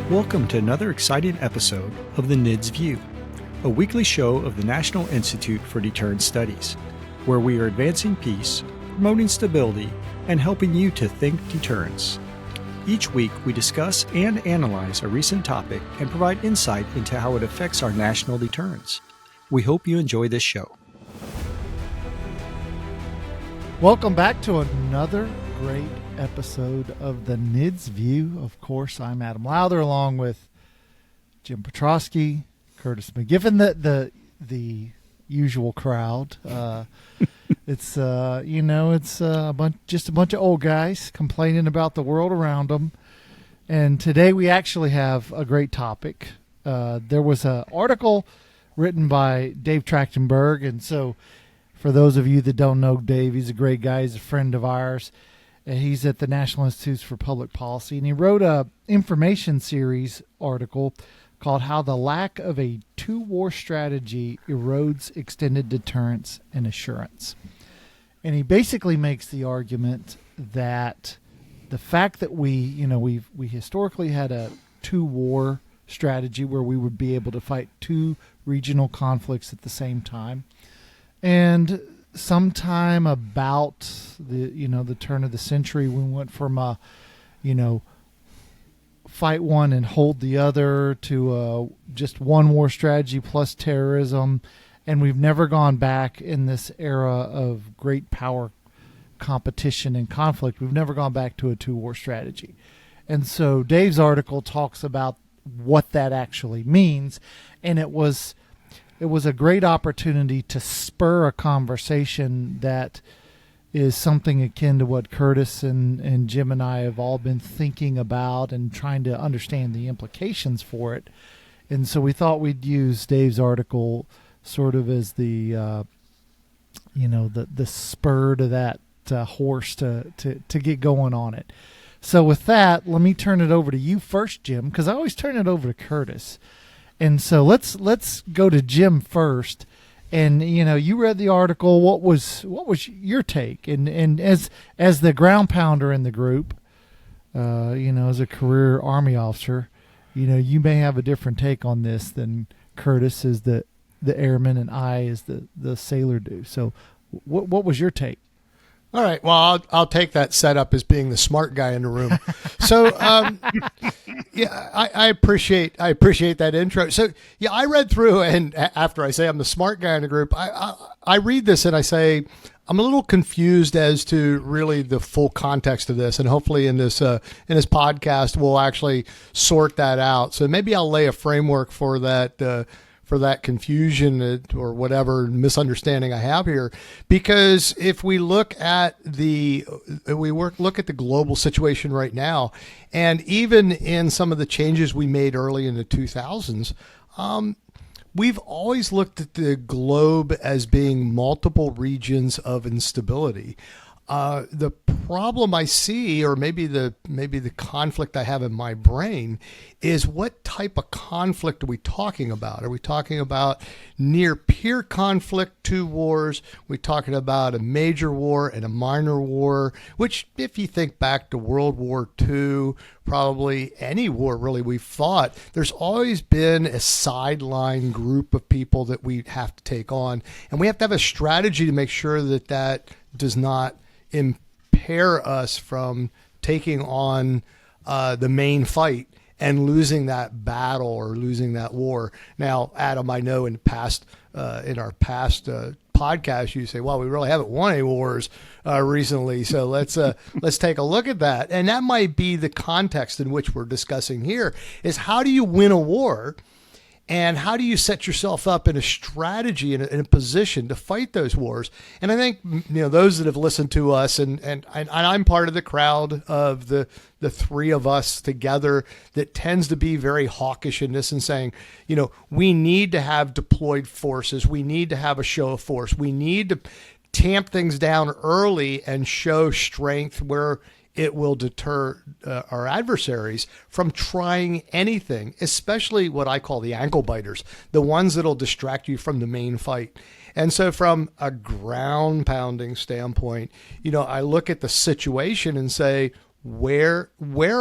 Welcome to another exciting episode of the NIDS View, a weekly show of the National Institute for Deterrence Studies, where we are advancing peace, promoting stability, and helping you to think deterrence. Each week, we discuss and analyze a recent topic and provide insight into how it affects our national deterrence. We hope you enjoy this show. Welcome back to another great episode of the NIDS View. Of course, I'm Adam Lowther along with Jim Petrosky, Curtis McGiffin, the usual crowd. It's just a bunch of old guys complaining about the world around them. And today we actually have a great topic. There was an article written by Dave Trachtenberg, and so for those of you that don't know Dave, he's a great guy. He's a friend of ours. He's at the National Institutes for Public Policy, and he wrote a information series article called How the Lack of a Two-War Strategy Erodes Extended Deterrence and Assurance. And he basically makes the argument that the fact that we historically had a two-war strategy where we would be able to fight two regional conflicts at the same time, and sometime about the turn of the century, we went from fight one and hold the other to just one war strategy plus terrorism, and we've never gone back in this era of great power competition and conflict. We've never gone back to a two-war strategy. And so Dave's article talks about what that actually means, and it was a great opportunity to spur a conversation that is something akin to what Curtis and Jim and I have all been thinking about and trying to understand the implications for it. And so we thought we'd use Dave's article sort of as the spur to that horse to get going on it. So with that, let me turn it over to you first, Jim, because I always turn it over to Curtis. And so let's go to Jim first. And you read the article. What was your take? And as the ground pounder in the group, as a career Army officer, you may have a different take on this than Curtis as the airman and I as the sailor do. So what was your take? All right. Well, I'll take that setup as being the smart guy in the room. So, yeah, I appreciate that intro. So, yeah, I read through, and after I say I'm the smart guy in the group, I read this and I say I'm a little confused as to really the full context of this, and hopefully in this podcast we'll actually sort that out. So maybe I'll lay a framework for that. For that confusion or whatever misunderstanding I have here, because if we look at the global situation right now, and even in some of the changes we made early in the 2000s, we've always looked at the globe as being multiple regions of instability. The problem I see, or maybe the conflict I have in my brain, is what type of conflict are we talking about? Are we talking about near peer conflict, two wars? Are we talking about a major war and a minor war? Which, if you think back to World War II, probably any war really we've fought, there's always been a sideline group of people that we have to take on, and we have to have a strategy to make sure that does not impair us from taking on the main fight and losing that battle or losing that war. Now, Adam, I know in our past podcasts, you say, well, we really haven't won any wars recently, so let's take a look at that. And that might be the context in which we're discussing here, is how do you win a war? And how do you set yourself up in a strategy, in a position to fight those wars? And I think, those that have listened to us, and I'm part of the crowd of the three of us together that tends to be very hawkish in this and saying, we need to have deployed forces. We need to have a show of force. We need to tamp things down early and show strength where it will deter our adversaries from trying anything, especially what I call the ankle biters, the ones that'll distract you from the main fight. And so from a ground pounding standpoint, I look at the situation and say, where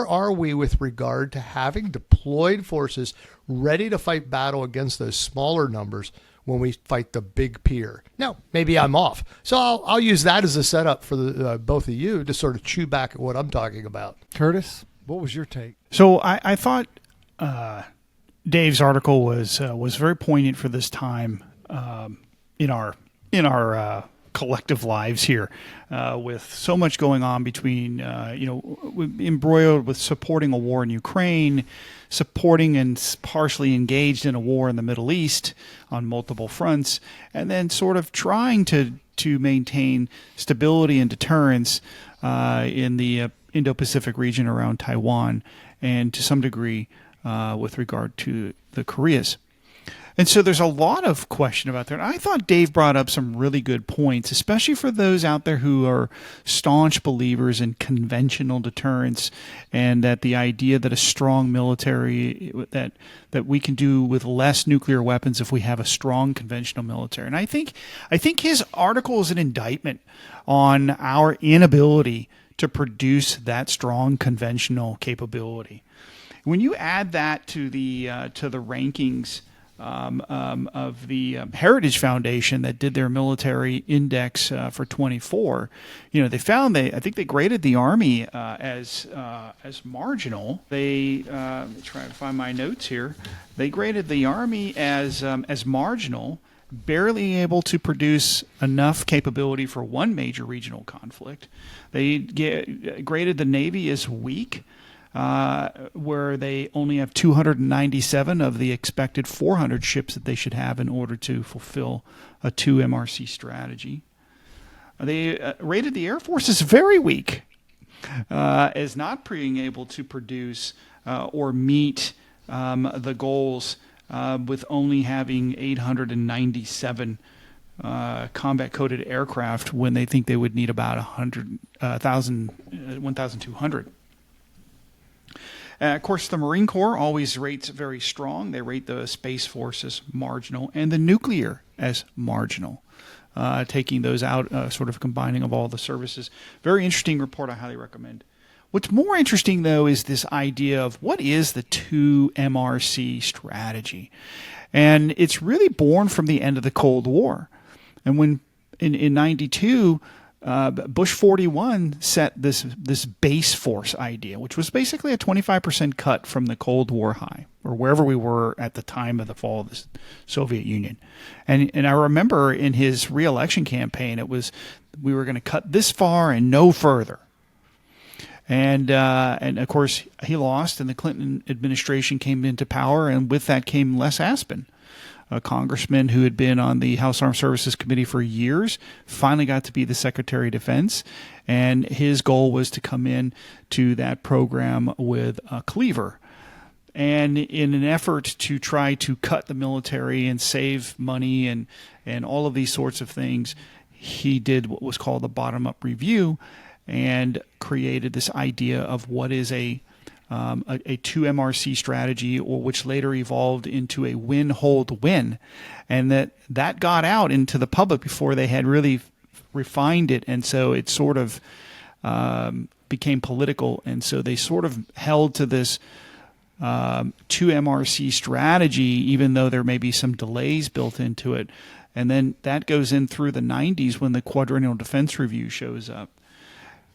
are we with regard to having deployed forces ready to fight battle against those smaller numbers when we fight the big peer? Now, maybe I'm off. So I'll use that as a setup for the both of you to sort of chew back at what I'm talking about. Curtis, what was your take? So I thought Dave's article was very poignant for this time in our collective lives here, with so much going on between embroiled with supporting a war in Ukraine, supporting and partially engaged in a war in the Middle East on multiple fronts, and then sort of trying to maintain stability and deterrence in the Indo-Pacific region around Taiwan, and to some degree with regard to the Koreas. And so there's a lot of question about that. And I thought Dave brought up some really good points, especially for those out there who are staunch believers in conventional deterrence, and that the idea that a strong military, that we can do with less nuclear weapons if we have a strong conventional military. And I think his article is an indictment on our inability to produce that strong conventional capability. When you add that to the rankings of the Heritage Foundation that did their military index for 24, they found I think they graded the Army as marginal. They let me try to find my notes here. They graded the Army as marginal, barely able to produce enough capability for one major regional conflict. They graded the Navy as weak, where they only have 297 of the expected 400 ships that they should have in order to fulfill a 2 MRC strategy. They rated the Air Force as very weak, as not being able to produce or meet the goals, with only having 897 combat-coded aircraft when they think they would need about 1,200. Of course, the Marine Corps always rates very strong. They rate the Space Force as marginal and the nuclear as marginal, taking those out, sort of combining of all the services. Very interesting report I highly recommend. What's more interesting, though, is this idea of what is the 2 MRC strategy. And it's really born from the end of the Cold War. And when in 92, Bush 41 set this base force idea, which was basically a 25% cut from the Cold War high, or wherever we were at the time of the fall of the Soviet Union. And I remember in his re-election campaign, it was, we were going to cut this far and no further. And of course, he lost, and the Clinton administration came into power, and with that came Les Aspin, a congressman who had been on the House Armed Services Committee for years, finally got to be the Secretary of Defense, and his goal was to come in to that program with a cleaver. And in an effort to try to cut the military and save money and all of these sorts of things, he did what was called the bottom-up review and created this idea of what is a 2 MRC strategy, or which later evolved into a win, hold, win. And that got out into the public before they had really refined it. And so it sort of became political. And so they sort of held to this 2 MRC strategy, even though there may be some delays built into it. And then that goes in through the 90s when the Quadrennial Defense Review shows up.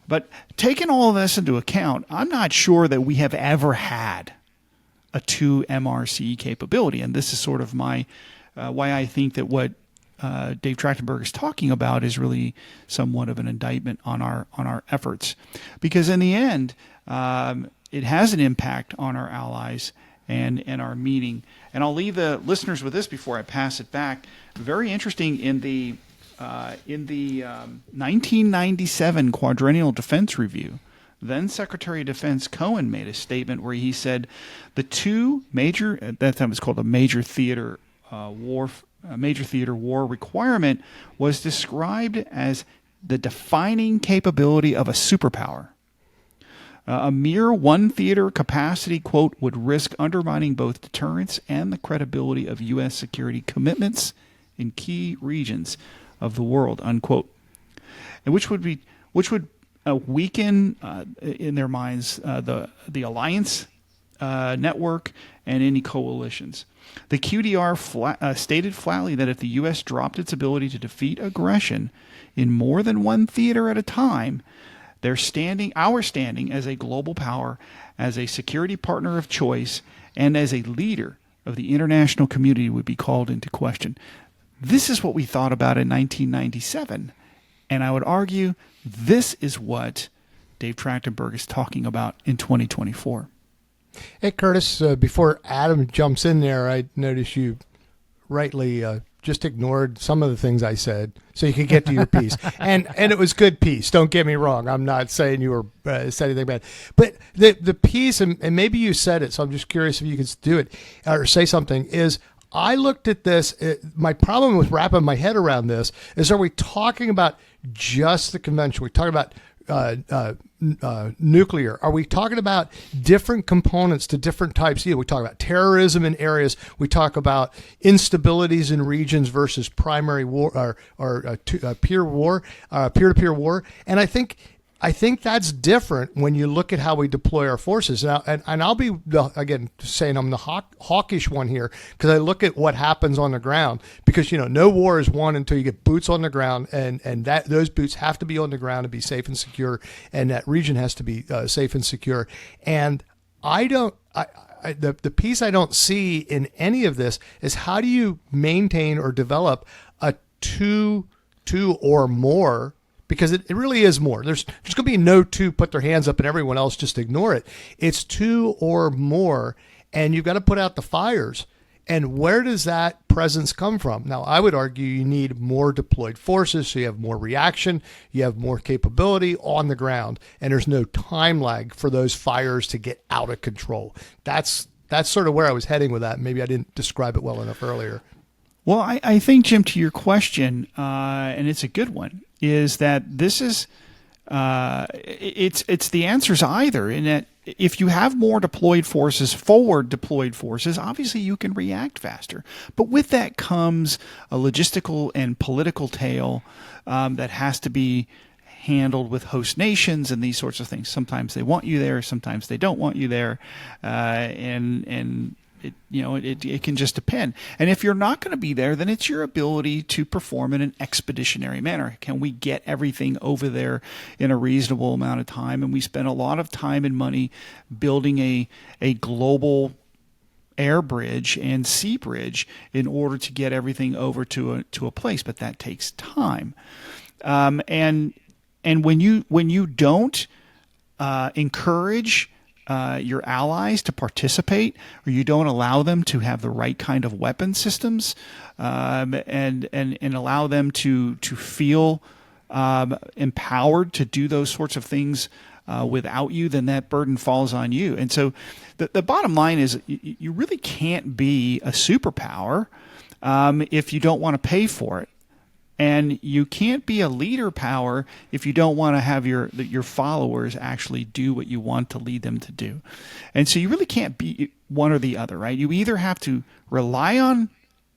But taking all of this into account, I'm not sure that we have ever had a 2 MRC capability. And this is sort of my why I think that what Dave Trachtenberg is talking about is really somewhat of an indictment on our efforts. Because in the end, it has an impact on our allies and our meeting. And I'll leave the listeners with this before I pass it back. Very interesting, in the 1997 Quadrennial Defense Review, then Secretary of Defense Cohen made a statement where he said the 2 major, at that time it was called a major theater war requirement, was described as the defining capability of a superpower. A mere 1 theater capacity, quote, would risk undermining both deterrence and the credibility of U.S. security commitments in key regions of the world, unquote. And which would weaken in their minds the alliance network and any coalitions. The QDR stated flatly that if the U.S. dropped its ability to defeat aggression in more than one theater at a time, our standing as a global power, as a security partner of choice, and as a leader of the international community would be called into question. This is what we thought about in 1997, and I would argue this is what Dave Trachtenberg is talking about in 2024. Hey, Curtis, before Adam jumps in there, I noticed you rightly just ignored some of the things I said so you could get to your piece. And it was good piece. Don't get me wrong. I'm not saying you were said anything bad. But the piece, and maybe you said it, so I'm just curious if you could do it or say something, is I looked at this. My problem with wrapping my head around this is, are we talking about just the convention? We're talking about nuclear? Are we talking about different components to different types? We talk about terrorism in areas. We talk about instabilities in regions versus primary war or peer-to-peer war. And I think that's different when you look at how we deploy our forces. Now, and I'll be, again, saying I'm the hawkish one here because I look at what happens on the ground because, no war is won until you get boots on the ground and that those boots have to be on the ground to be safe and secure, and that region has to be safe and secure. And the piece I don't see in any of this is how do you maintain or develop a two or more. Because it really is more. There's going to be no two put their hands up and everyone else just ignore it. It's two or more, and you've got to put out the fires. And where does that presence come from? Now, I would argue you need more deployed forces, so you have more reaction, you have more capability on the ground, and there's no time lag for those fires to get out of control. That's sort of where I was heading with that. Maybe I didn't describe it well enough earlier. Well, I think, Jim, to your question, and it's a good one, is that this is it's the answer's either, in that if you have more forward deployed forces, obviously you can react faster. But with that comes a logistical and political tail that has to be handled with host nations and these sorts of things. Sometimes they want you there, sometimes they don't want you there, and it can just depend. And if you're not going to be there, then it's your ability to perform in an expeditionary manner. Can we get everything over there in a reasonable amount of time? And we spend a lot of time and money building a global air bridge and sea bridge in order to get everything over to a place, but that takes time. And when you don't encourage your allies to participate, or you don't allow them to have the right kind of weapon systems, and allow them to feel empowered to do those sorts of things without you, then that burden falls on you. And so the bottom line is you really can't be a superpower if you don't want to pay for it. And you can't be a leader power if you don't want to have your followers actually do what you want to lead them to do. And so you really can't be one or the other, right? You either have to rely on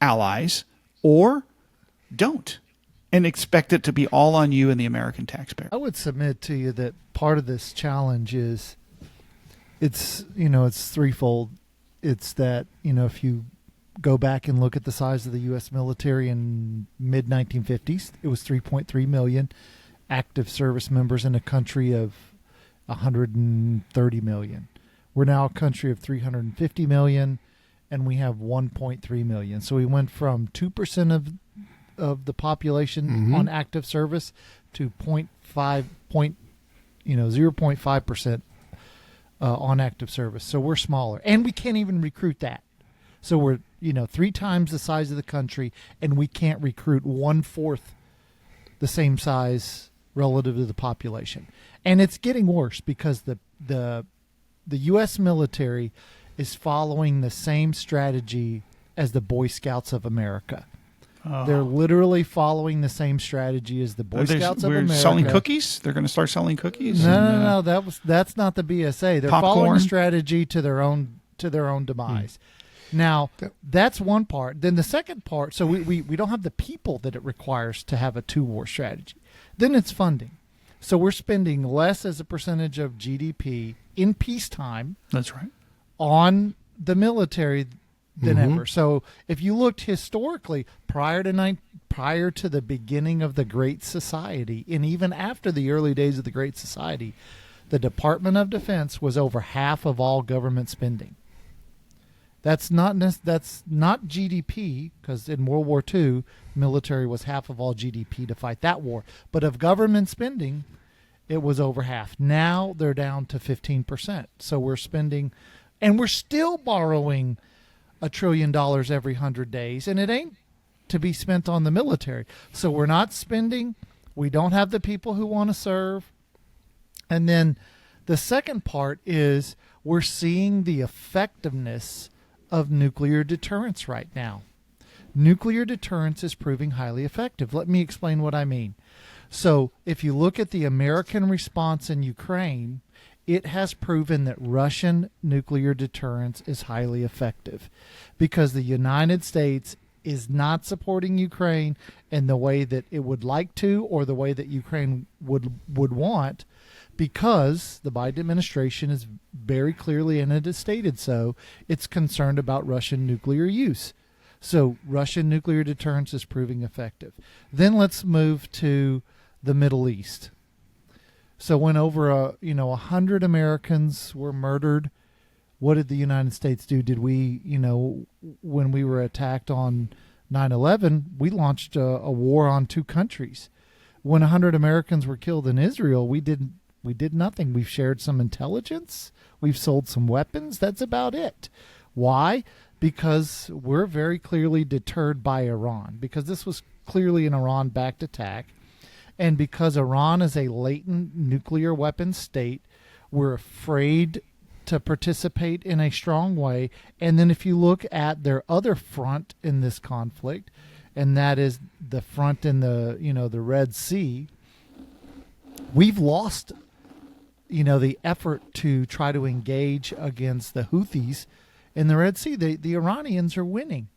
allies or don't, and expect it to be all on you and the American taxpayer. I would submit to you that part of this challenge is it's threefold. It's that, if you go back and look at the size of the U.S. military in mid-1950s, it was 3.3 million active service members in a country of 130 million. We're now a country of 350 million, and we have 1.3 million. So we went from 2% of the population on active service to 0.5% on active service. So we're smaller, and we can't even recruit that. So we're 3 times the size of the country, and we can't recruit 1/4 the same size relative to the population. And it's getting worse because the U.S. military is following the same strategy as the Boy Scouts of America. They're literally following the same strategy as the Boy Scouts of America. Selling cookies? They're going to start selling cookies? No. That's not the BSA. They're popcorn? Following the strategy to their own demise. Now, that's one part. Then the second part, so we don't have the people that it requires to have a two-war strategy. Then it's funding. So we're spending less as a percentage of GDP in peacetime That's right. on the military than ever. So if you looked historically prior to the beginning of the Great Society, and even after the early days of the Great Society, the Department of Defense was over half of all government spending. That's not GDP, because in World War II, military was half of all GDP to fight that war. But of government spending, it was over half. Now they're down to 15%. So we're spending, and we're still borrowing $1 trillion every 100 days, and it ain't to be spent on the military. So we're not spending. We don't have the people who want to serve. And then the second part is we're seeing the effectiveness of nuclear deterrence right now. Nuclear deterrence is proving highly effective. Let me explain what I mean. So if you look at the American response in Ukraine, it has proven that Russian nuclear deterrence is highly effective because the United States is not supporting Ukraine in the way that it would like to or the way that Ukraine would want, because the Biden administration is very clearly, and it has stated so, it's concerned about Russian nuclear use. So Russian nuclear deterrence is proving effective. Then let's move to the Middle East. So when over 100 Americans were murdered, what did the United States do? Did we, when we were attacked on 9/11, we launched a war on two countries. When 100 Americans were killed in Israel, we did nothing. We've shared some intelligence. We've sold some weapons. That's about it. Why? Because we're very clearly deterred by Iran, because this was clearly an Iran-backed attack. And because Iran is a latent nuclear weapons state, we're afraid to participate in a strong way. And then if you look at their other front in this conflict, and that is the front in the Red Sea, we've lost the effort to try to engage against the Houthis in the Red Sea. The Iranians are winning,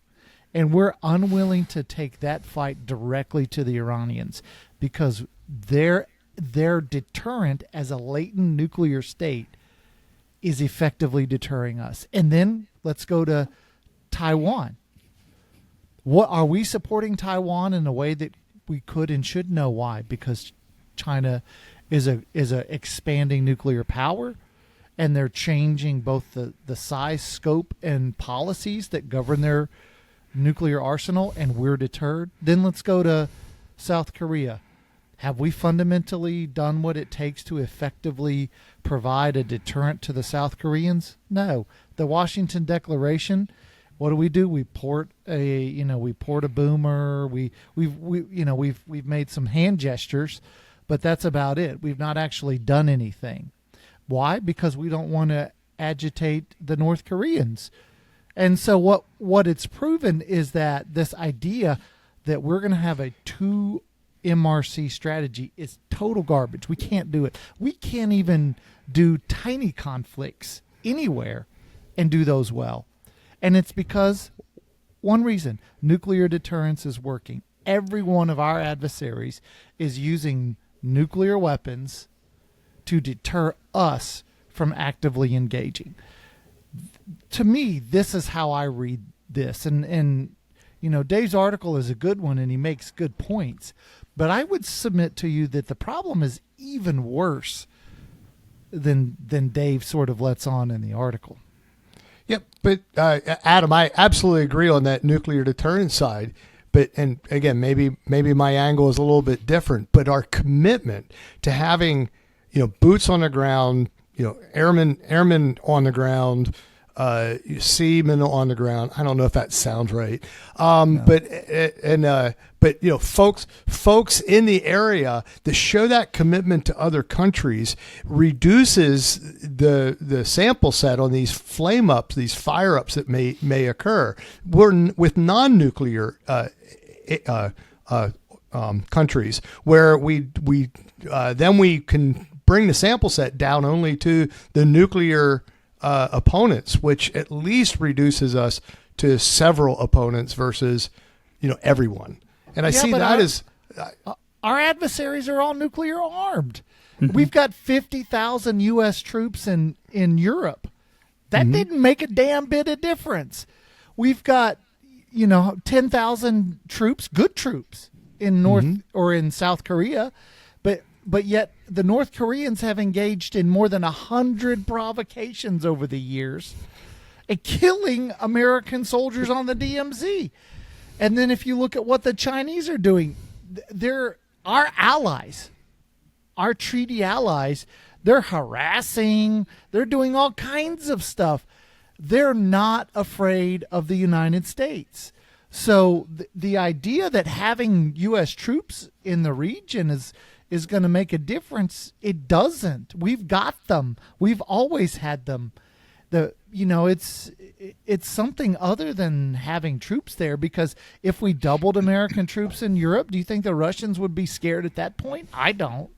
and we're unwilling to take that fight directly to the Iranians because their deterrent as a latent nuclear state is effectively deterring us. And then let's go to Taiwan. What are we supporting Taiwan in a way that we could and should? Know why? Because China is a expanding nuclear power, and they're changing both the size, scope, and policies that govern their nuclear arsenal, and we're deterred. Then let's go to South Korea. Have we fundamentally done what it takes to effectively provide a deterrent to the South Koreans? No. The Washington Declaration, what do? We port a boomer. We've made some hand gestures, but that's about it. We've not actually done anything. Why? Because we don't want to agitate the North Koreans. And so what it's proven is that this idea that we're going to have a 2 MRC strategy is total garbage. We can't do it. We can't even do tiny conflicts anywhere and do those well. And it's because, one reason, nuclear deterrence is working. Every one of our adversaries is using nuclear weapons to deter us from actively engaging. To me, this is how I read this. And Dave's article is a good one, and he makes good points. But I would submit to you that the problem is even worse than Dave sort of lets on in the article. Yep, but Adam, I absolutely agree on that nuclear deterrence side. But, and again, maybe my angle is a little bit different, but our commitment to having, boots on the ground, airmen on the ground, seamen on the ground. I don't know if that sounds right. No. But folks in the area that show that commitment to other countries reduces the sample set on these flame ups, these fire ups that may occur. We're with non-nuclear countries where we can bring the sample set down only to the nuclear opponents, which at least reduces us to several opponents versus everyone. And I see that as our adversaries are all nuclear armed. We've got 50,000 U.S. troops in Europe. That didn't make a damn bit of difference. We've got, 10,000 troops, good troops, in North or in South Korea, but yet the North Koreans have engaged in more than 100 provocations over the years, and killing American soldiers on the DMZ. And then if you look at what the Chinese are doing, they're our allies, our treaty allies. They're harassing. They're doing all kinds of stuff. They're not afraid of the United States. So the idea that having U.S. troops in the region is going to make a difference, it doesn't. We've got them. We've always had them. It's something other than having troops there, because if we doubled American troops in Europe, do you think the Russians would be scared at that point? I don't.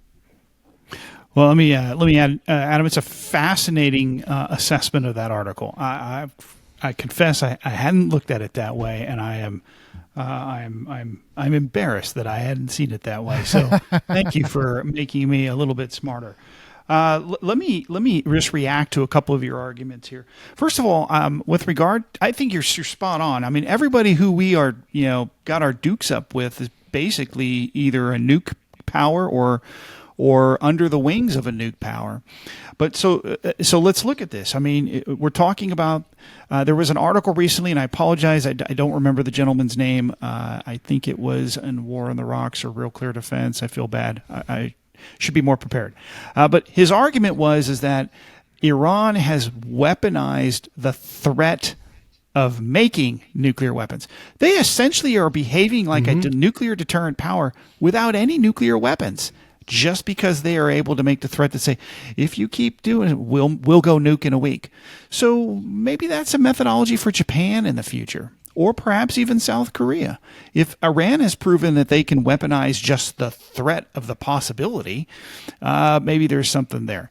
Well, let me add, Adam. It's a fascinating assessment of that article. I confess I hadn't looked at it that way, and I'm embarrassed that I hadn't seen it that way. So thank you for making me a little bit smarter. Let me just react to a couple of your arguments here. First of all, with regard, I think you're spot on. I mean, everybody who we are, got our dukes up with is basically either a nuke power or under the wings of a nuke power. But so let's look at this. I mean, we're talking about, there was an article recently, and I apologize, I don't remember the gentleman's name. I think it was in War on the Rocks or Real Clear Defense. I feel bad. I should be more prepared. But his argument is that Iran has weaponized the threat of making nuclear weapons. They essentially are behaving like a nuclear deterrent power without any nuclear weapons, just because they are able to make the threat to say, if you keep doing it, we'll go nuke in a week. So maybe that's a methodology for Japan in the future, or perhaps even South Korea. If Iran has proven that they can weaponize just the threat of the possibility, maybe there's something there.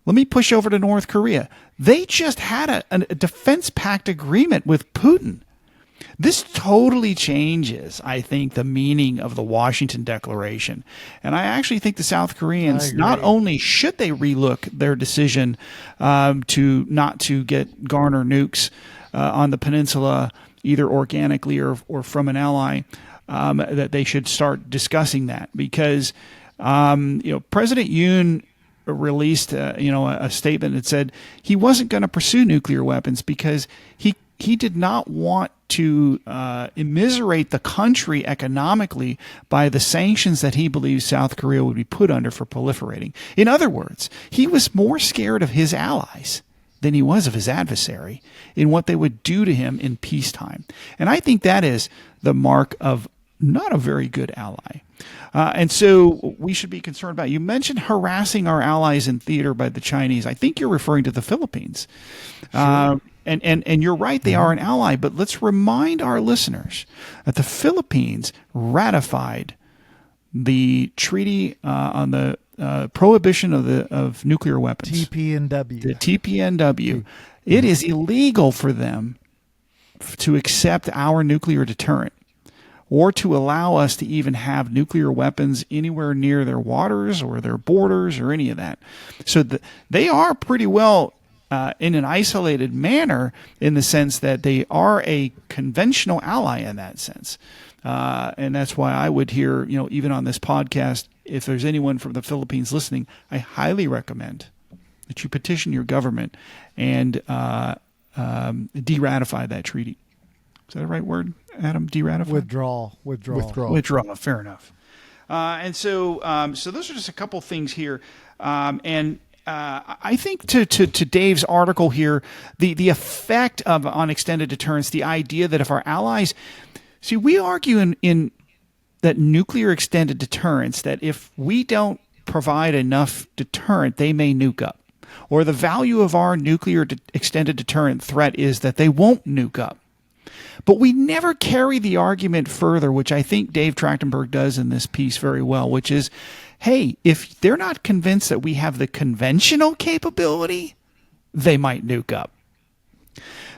Let me push over to North Korea. They just had a defense pact agreement with Putin. This totally changes, I think, the meaning of the Washington Declaration. And I actually think the South Koreans, not only should they relook their decision to not to garner nukes on the peninsula, either organically or from an ally, that they should start discussing that, because President Yoon released a statement that said he wasn't going to pursue nuclear weapons because he did not want to immiserate the country economically by the sanctions that he believes South Korea would be put under for proliferating. In other words, he was more scared of his allies than he was of his adversary in what they would do to him in peacetime. And I think that is the mark of not a very good ally. And so we should be concerned about. You mentioned harassing our allies in theater by the Chinese. I think you're referring to the Philippines. Sure. And you're right, they are an ally. But let's remind our listeners that the Philippines ratified the treaty on the prohibition of nuclear weapons. TPNW. The TPNW. It is illegal for them to accept our nuclear deterrent, or to allow us to even have nuclear weapons anywhere near their waters or their borders or any of that. So they are pretty well in an isolated manner, in the sense that they are a conventional ally in that sense. And that's why I would hear, even on this podcast, if there's anyone from the Philippines listening, I highly recommend that you petition your government and de-ratify that treaty. Is that the right word, Adam? De-ratify? Withdraw. Fair enough. And so those are just a couple things here. And I think to Dave's article here, the effect on extended deterrence, the idea that if our allies, we argue in that nuclear extended deterrence, that if we don't provide enough deterrent, they may nuke up. Or the value of our nuclear extended deterrent threat is that they won't nuke up. But we never carry the argument further, which I think Dave Trachtenberg does in this piece very well, which is, hey, if they're not convinced that we have the conventional capability, they might nuke up.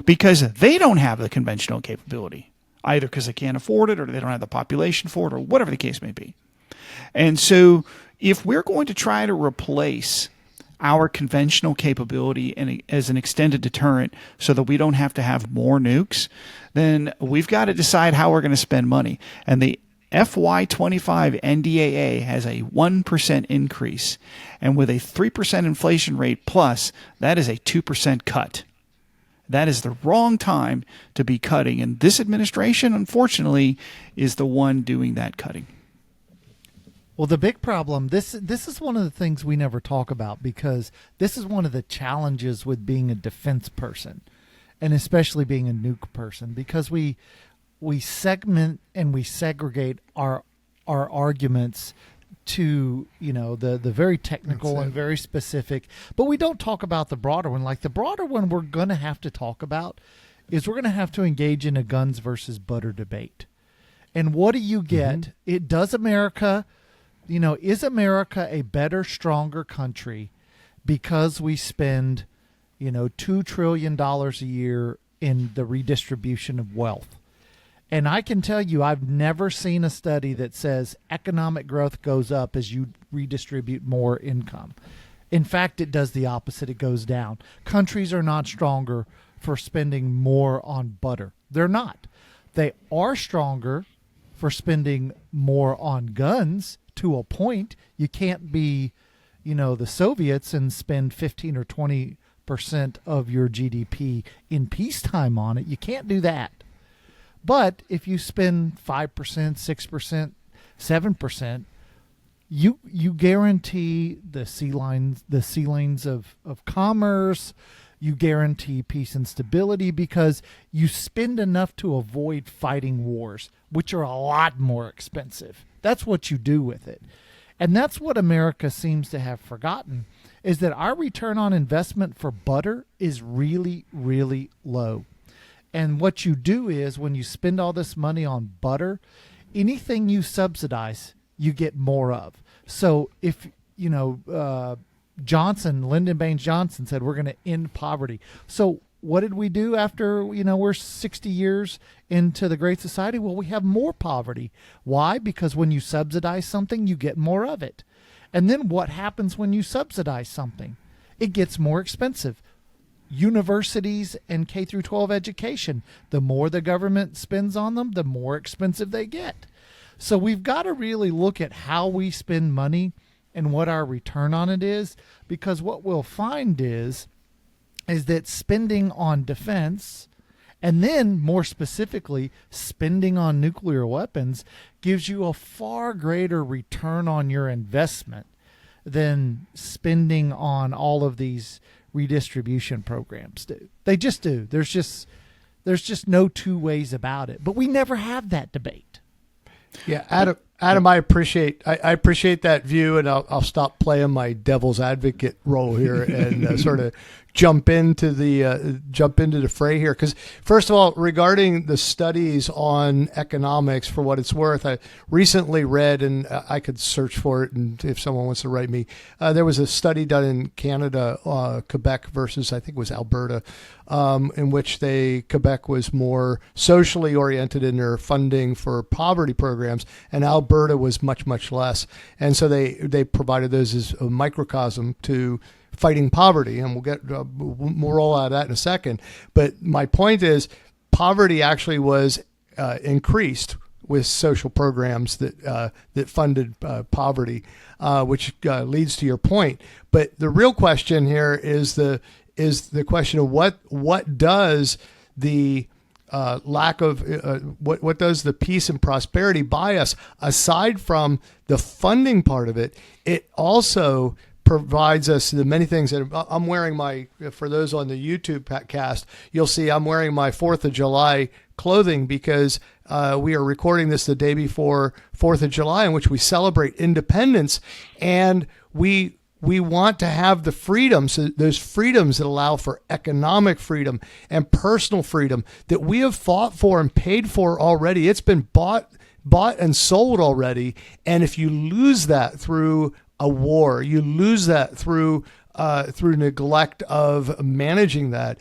Because they don't have the conventional capability, either because they can't afford it or they don't have the population for it or whatever the case may be. And so if we're going to try to replace our conventional capability as an extended deterrent so that we don't have to have more nukes, then we've got to decide how we're going to spend money. And the FY25 NDAA has a 1% increase. And with a 3% inflation rate plus, that is a 2% cut. That is the wrong time to be cutting. And this administration, unfortunately, is the one doing that cutting. Well, the big problem, this is one of the things we never talk about, because this is one of the challenges with being a defense person, and especially being a nuke person, because we segment and we segregate our arguments to, the very technical and very specific, but we don't talk about the broader one. Like the broader one we're going to have to talk about is we're going to have to engage in a guns versus butter debate. And what do you get? Is America a better, stronger country because we spend, $2 trillion a year in the redistribution of wealth? And I can tell you, I've never seen a study that says economic growth goes up as you redistribute more income. In fact, it does the opposite. It goes down. Countries are not stronger for spending more on butter. They're not. They are stronger for spending more on guns to a point. You can't be, the Soviets and spend 15 or 20% of your GDP in peacetime on it. You can't do that. But if you spend 5%, 6%, 7%, you guarantee the ceilings of commerce. You guarantee peace and stability because you spend enough to avoid fighting wars, which are a lot more expensive. That's what you do with it. And that's what America seems to have forgotten, is that our return on investment for butter is really, really low. And what you do is when you spend all this money on butter, anything you subsidize, you get more of. So if, Lyndon Baines Johnson said we're going to end poverty. So what did we do after, we're 60 years into the Great Society? Well, we have more poverty. Why? Because when you subsidize something, you get more of it. And then what happens when you subsidize something? It gets more expensive. Universities and K through 12 education, the more the government spends on them, the more expensive they get. So we've got to really look at how we spend money and what our return on it is, because what we'll find is that spending on defense, and then more specifically spending on nuclear weapons, gives you a far greater return on your investment than spending on all of these redistribution programs do. They just do. There's just no two ways about it. But we never have that debate. Yeah, Adam, I appreciate that view, and I'll stop playing my devil's advocate role here and sort of jump into the fray here. Because first of all, regarding the studies on economics, for what it's worth, I recently read, and I could search for it, and if someone wants to write me, there was a study done in Canada, Quebec versus I think it was Alberta, in which Quebec was more socially oriented in their funding for poverty programs, and Alberta was much, much less. And so they provided those as a microcosm to fighting poverty, and we'll roll out of that in a second. But my point is, poverty actually was increased with social programs that funded poverty, which leads to your point. But the real question here is the question of what does the lack of what does the peace and prosperity buy us aside from the funding part of it? It also provides us the many things that I'm wearing for those on the YouTube cast, you'll see I'm wearing my 4th of July clothing because we are recording this the day before 4th of July, in which we celebrate independence, and we want to have the freedoms, those freedoms that allow for economic freedom and personal freedom that we have fought for and paid for already. It's been bought and sold already. And if you lose that through a war, you lose that through through neglect of managing that,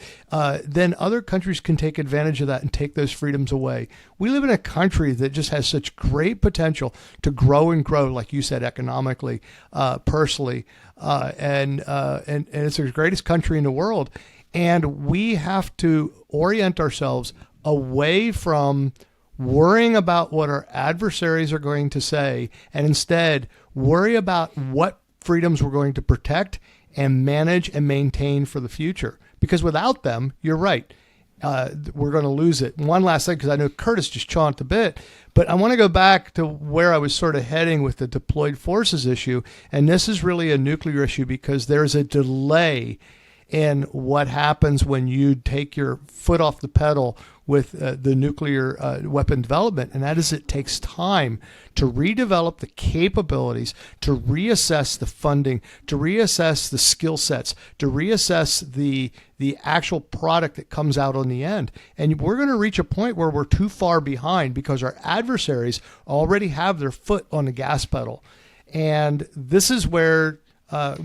then other countries can take advantage of that and take those freedoms away. We live in a country that just has such great potential to grow and grow, like you said, economically, personally, and it's the greatest country in the world. And we have to orient ourselves away from worrying about what our adversaries are going to say, and instead worry about what freedoms we're going to protect and manage and maintain for the future. Because without them, you're right, we're going to lose it. One last thing, because I know Curtis just chomped a bit, but I want to go back to where I was sort of heading with the deployed forces issue. And this is really a nuclear issue because there's a delay in what happens when you take your foot off the pedal with the nuclear weapon development, and that is it takes time to redevelop the capabilities, to reassess the funding, to reassess the skill sets, to reassess the actual product that comes out on the end. And we're going to reach a point where we're too far behind because our adversaries already have their foot on the gas pedal. And this is where,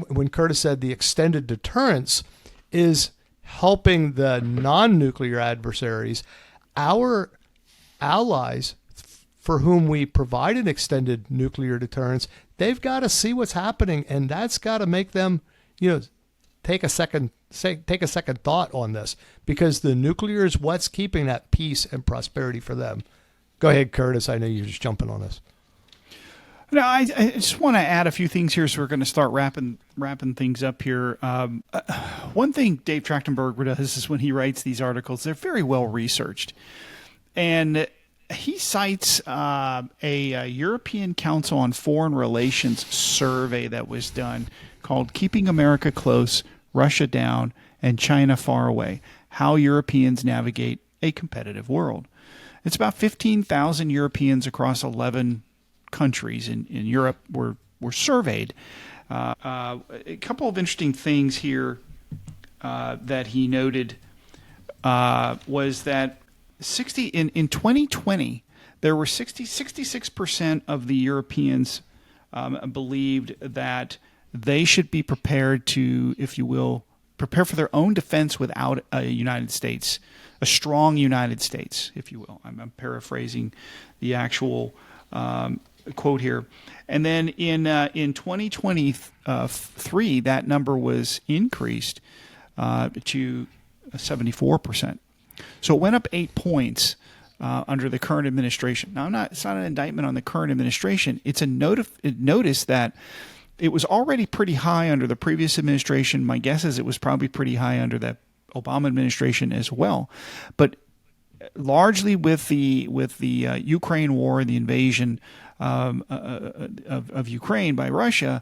when Curtis said the extended deterrence is helping the non-nuclear adversaries, our allies for whom we provide an extended nuclear deterrence, they've got to see what's happening, and that's got to make them, take a second thought on this, because the nuclear is what's keeping that peace and prosperity for them. Go ahead, Curtis. I know you're just jumping on this. No, I just want to add a few things here, so we're going to start wrapping things up here. One thing Dave Trachtenberg does is when he writes these articles, they're very well researched. And he cites a European Council on Foreign Relations survey that was done called Keeping America Close, Russia Down, and China Far Away, How Europeans Navigate a Competitive World. It's about 15,000 Europeans across 11 countries in Europe were surveyed. A couple of interesting things here that he noted was that in 2020 there were 66% of the Europeans believed that they should be prepared to, if you will, prepare for their own defense without a United States, a strong United States, if you will. I'm paraphrasing the actual quote here. And then in 2023, that number was increased to 74%. So it went up 8 points under the current administration. Now, it's not an indictment on the current administration. It's a notice that it was already pretty high under the previous administration. My guess is it was probably pretty high under the Obama administration as well. But largely with the Ukraine war and the invasion of Ukraine by Russia,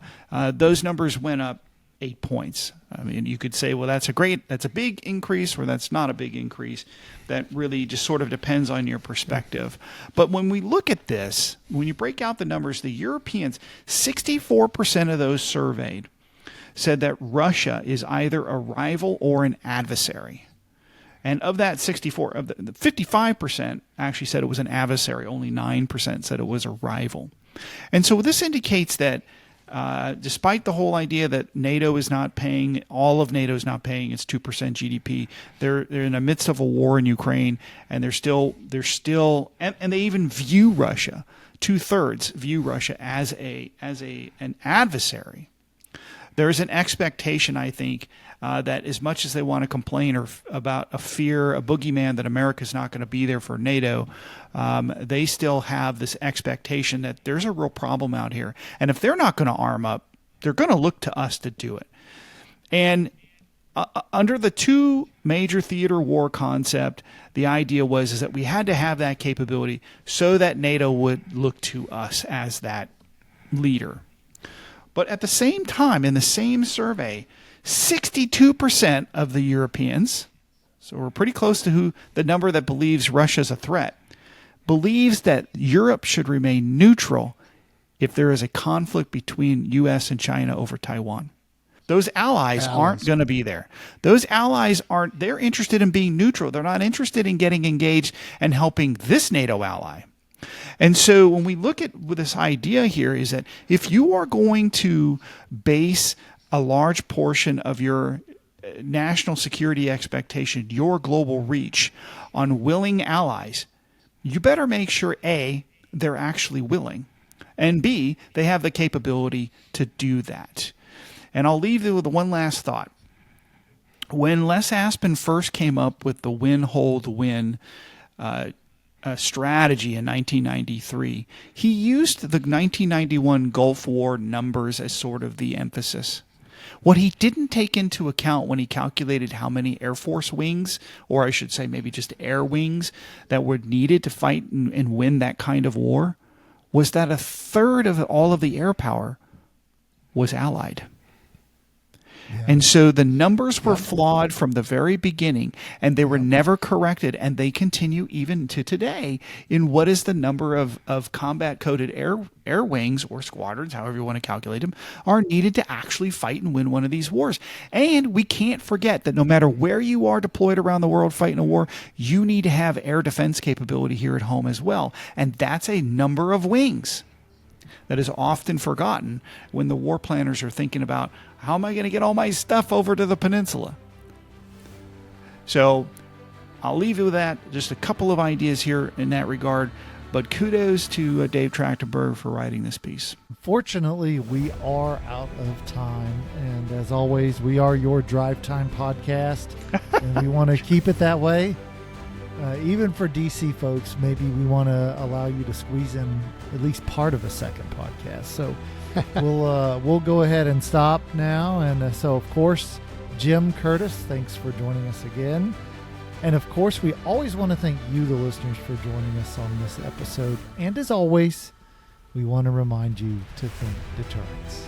those numbers went up 8 points. I mean, you could say, well, that's a big increase, or that's not a big increase. That really just sort of depends on your perspective. But when we look at this, when you break out the numbers, the Europeans, 64% of those surveyed said that Russia is either a rival or an adversary. And of that 64, of the 55% actually said it was an adversary. Only 9% said it was a rival. And so this indicates that despite the whole idea that NATO is not paying, all of NATO is not paying its 2% GDP, they're in the midst of a war in Ukraine, and they're still, and they even view Russia, 2/3 view Russia as an adversary. There's an expectation, I think, that as much as they want to complain about a fear, a boogeyman that America's not going to be there for NATO, they still have this expectation that there's a real problem out here. And if they're not going to arm up, they're going to look to us to do it. And under the two major theater war concept, the idea is that we had to have that capability so that NATO would look to us as that leader. But at the same time, in the same survey, 62% of the Europeans, so we're pretty close to the number that believes Russia's a threat, believes that Europe should remain neutral if there is a conflict between U.S. and China over Taiwan. Those allies aren't going to be there. Those allies they're interested in being neutral. They're not interested in getting engaged and helping this NATO ally. And so when we look at this idea here is that if you are going to base a large portion of your national security expectation, your global reach on willing allies, you better make sure, A, they're actually willing, and B, they have the capability to do that. And I'll leave you with one last thought. When Les Aspin first came up with the win, hold, win strategy in 1993, he used the 1991 Gulf War numbers as sort of the emphasis. What he didn't take into account when he calculated how many Air Force wings, or I should say maybe just air wings, that were needed to fight and win that kind of war, was that a third of all of the air power was Allied. Yeah. And so the numbers were flawed from the very beginning, and they were never corrected, and they continue even to today in what is the number of combat-coded air wings or squadrons, however you want to calculate them, are needed to actually fight and win one of these wars. And we can't forget that no matter where you are deployed around the world fighting a war, you need to have air defense capability here at home as well, and that's a number of wings that is often forgotten when the war planners are thinking about, how am I going to get all my stuff over to the peninsula? So I'll leave you with that. Just a couple of ideas here in that regard. But kudos to Dave Trachtenberg for writing this piece. Fortunately, we are out of time. And as always, we are your Drive Time podcast. And we want to keep it that way. Even for DC folks, maybe we want to allow you to squeeze in at least part of a second podcast. So we'll go ahead and stop now. And so, of course, Jim Curtis, thanks for joining us again. And, of course, we always want to thank you, the listeners, for joining us on this episode. And, as always, we want to remind you to think deterrence.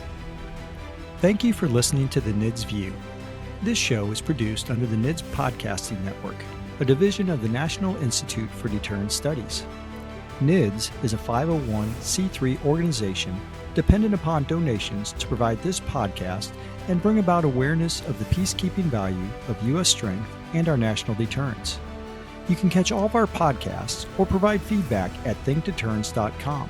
Thank you for listening to the NIDS View. This show is produced under the NIDS Podcasting Network, a division of the National Institute for Deterrence Studies. NIDS is a 501c3 organization dependent upon donations to provide this podcast and bring about awareness of the peacekeeping value of U.S. strength and our national deterrence. You can catch all of our podcasts or provide feedback at thinkdeterrence.com.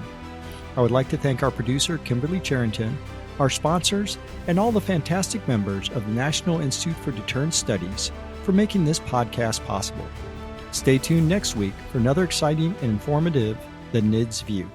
I would like to thank our producer, Kimberly Charrington, our sponsors, and all the fantastic members of the National Institute for Deterrence Studies for making this podcast possible. Stay tuned next week for another exciting and informative The NIDS View.